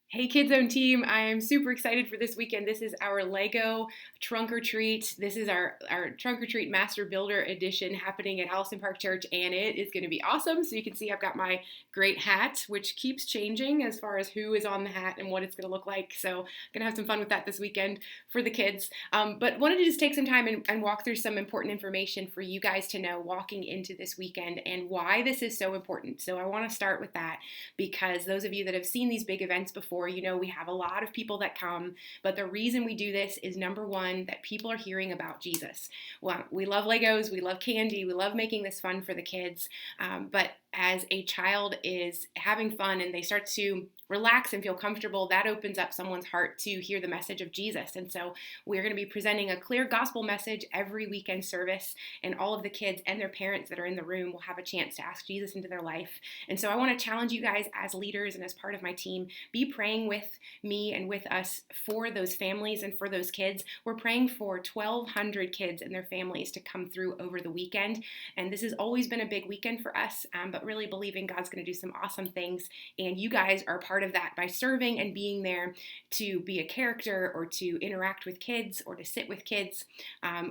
Hey Kids Zone team, I am super excited for this weekend. This is our Lego Trunk or Treat. This is our Trunk or Treat Master Builder Edition happening at Allison Park Church, and it is going to be awesome. So you can see I've got my great hat, which keeps changing as far as who is on the hat and what it's going to look like. So I'm going to have some fun with that this weekend for the kids. But wanted to just take some time and walk through some important information for you guys to know walking into this weekend and why this is so important. So I want to start with that because those of you that have seen these big events before, you know we have a lot of people that come, but the reason we do this is number one, that people are hearing about Jesus. Well, we love Legos, we love candy, we love making this fun for the kids, but as a child is having fun and they start to relax and feel comfortable, that opens up someone's heart to hear the message of Jesus. And so we're going to be presenting a clear gospel message every weekend service, and all of the kids and their parents that are in the room will have a chance to ask Jesus into their life. And so I want to challenge you guys as leaders and as part of my team, be praying with me and with us for those families and for those kids. We're praying for 1,200 kids and their families to come through over the weekend. And this has always been a big weekend for us, but really believing God's going to do some awesome things. And you guys are part of that by serving and being there to be a character or to interact with kids or to sit with kids,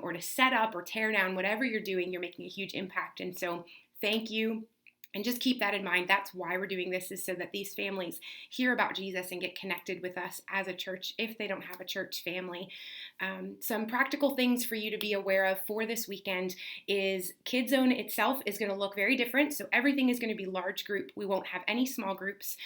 or to set up or tear down. Whatever you're doing, you're making a huge impact. And so thank you. And just keep that in mind. That's why we're doing this, is so that these families hear about Jesus and get connected with us as a church if they don't have a church family. Some practical things for you to be aware of for this weekend is Kids Zone itself is going to look very different. So everything is going to be large group. We won't have any small groups,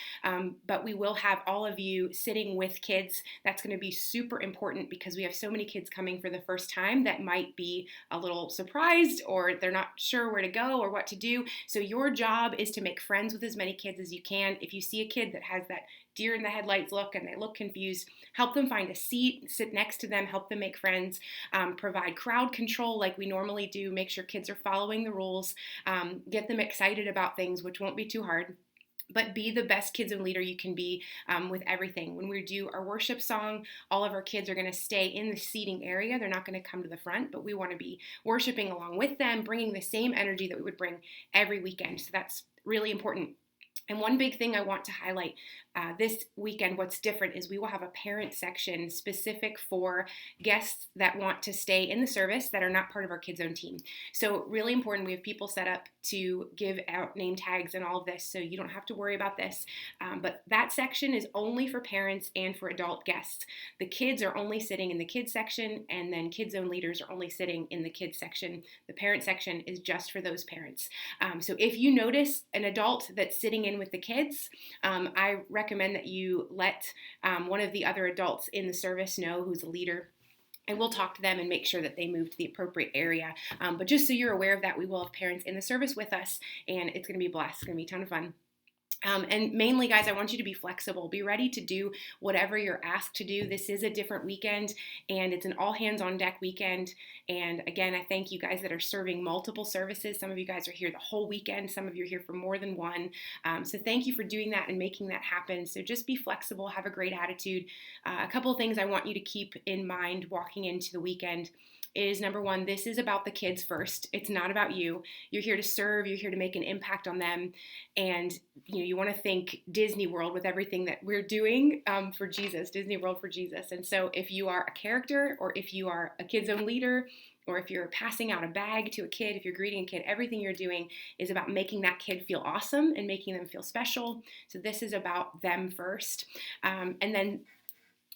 but we will have all of you sitting with kids. That's going to be super important because we have so many kids coming for the first time that might be a little surprised, or they're not sure where to go or what to do. So your job is to make friends with as many kids as you can. If you see a kid that has that deer in the headlights look and they look confused, help them find a seat, sit next to them, help them make friends, provide crowd control like we normally do, make sure kids are following the rules, get them excited about things, which won't be too hard. But be the best Kids Zone leader you can be with everything. When we do our worship song, all of our kids are going to stay in the seating area. They're not going to come to the front, but we want to be worshiping along with them, bringing the same energy that we would bring every weekend. So that's really important. And one big thing I want to highlight this weekend, what's different, is we will have a parent section specific for guests that want to stay in the service that are not part of our Kids Zone team. So really important, we have people set up to give out name tags and all of this, so you don't have to worry about this. But that section is only for parents and for adult guests. The kids are only sitting in the kids section, and then Kids Zone leaders are only sitting in the kids section. The parent section is just for those parents. So if you notice an adult that's sitting in with the kids, I recommend that you let one of the other adults in the service know, who's a leader, and we'll talk to them and make sure that they move to the appropriate area. But just so you're aware of that, we will have parents in the service with us, and it's going to be a blast. It's going to be a ton of fun. And mainly, guys, I want you to be flexible. Be ready to do whatever you're asked to do. This is a different weekend, and it's an all-hands-on-deck weekend. And again, I thank you guys that are serving multiple services. Some of you guys are here the whole weekend. Some of you are here for more than one. So thank you for doing that and making that happen. So just be flexible. Have a great attitude. A couple of things I want you to keep in mind walking into the weekend is, number one, this is about the kids first. It's not about you. You're here to serve. You're here to make an impact on them. And you want to think Disney World with everything that we're doing for Jesus, Disney World for Jesus. And so if you are a character, or if you are a Kids Zone leader, or if you're passing out a bag to a kid, if you're greeting a kid, everything you're doing is about making that kid feel awesome and making them feel special. So this is about them first. And then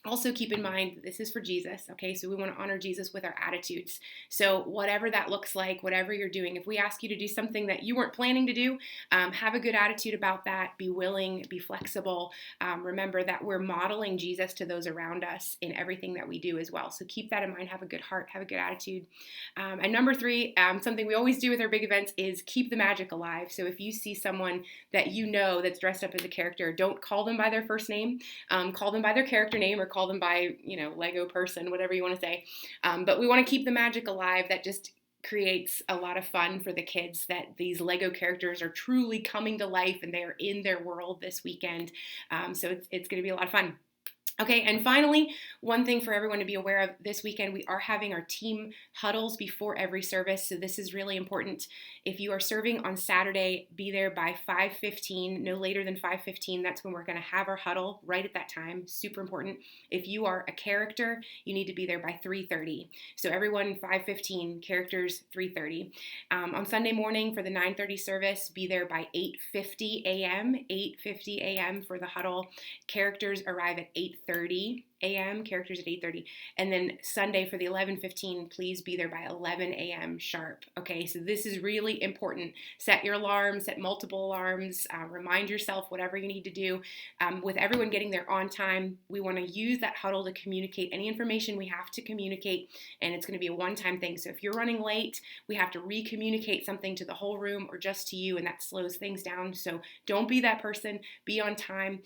also keep in mind, this is for Jesus, okay? So we want to honor Jesus with our attitudes. So whatever that looks like, whatever you're doing, if we ask you to do something that you weren't planning to do, have a good attitude about that. Be willing, be flexible. Remember that we're modeling Jesus to those around us in everything that we do as well. So keep that in mind. Have a good heart, have a good attitude. And number three, something we always do with our big events is keep the magic alive. So if you see someone that you know that's dressed up as a character, don't call them by their first name. Call them by their character name, or call them by, Lego person, whatever you want to say. But we want to keep the magic alive. That just creates a lot of fun for the kids, that these Lego characters are truly coming to life and they are in their world this weekend. So it's going to be a lot of fun. Okay, and finally, one thing for everyone to be aware of this weekend, we are having our team huddles before every service. So this is really important. If you are serving on Saturday, be there by 5:15, no later than 5:15. That's when we're going to have our huddle right at that time. Super important. If you are a character, you need to be there by 3:30. So everyone 5:15, characters 3:30. On Sunday morning for the 9:30 service, be there by 8:50 a.m. 8:50 a.m. for the huddle. Characters arrive at 8:30 a.m. Characters at 8:30, and then Sunday for the 11:15, please be there by 11 a.m. sharp. Okay, so this is really important. Set your alarm, set multiple alarms, remind yourself whatever you need to do. With everyone getting there on time, we want to use that huddle to communicate any information we have to communicate, and it's going to be a one-time thing. So if you're running late, we have to re-communicate something to the whole room or just to you, and that slows things down. So don't be that person. Be on time.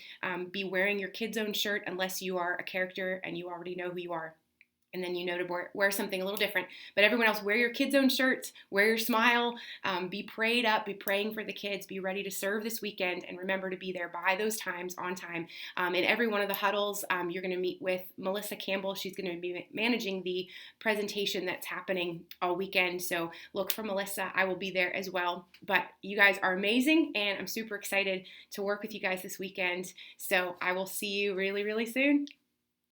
Be wearing your kid's own shirt unless you are a character and you already know who you are. And then you know to wear something a little different. But everyone else, wear your kids' own shirts, wear your smile, be prayed up, be praying for the kids, be ready to serve this weekend, and remember to be there by those times, on time. In every one of the huddles, you're going to meet with Melissa Campbell. She's going to be managing the presentation that's happening all weekend. So look for Melissa. I will be there as well. But you guys are amazing, and I'm super excited to work with you guys this weekend. So I will see you really, really soon.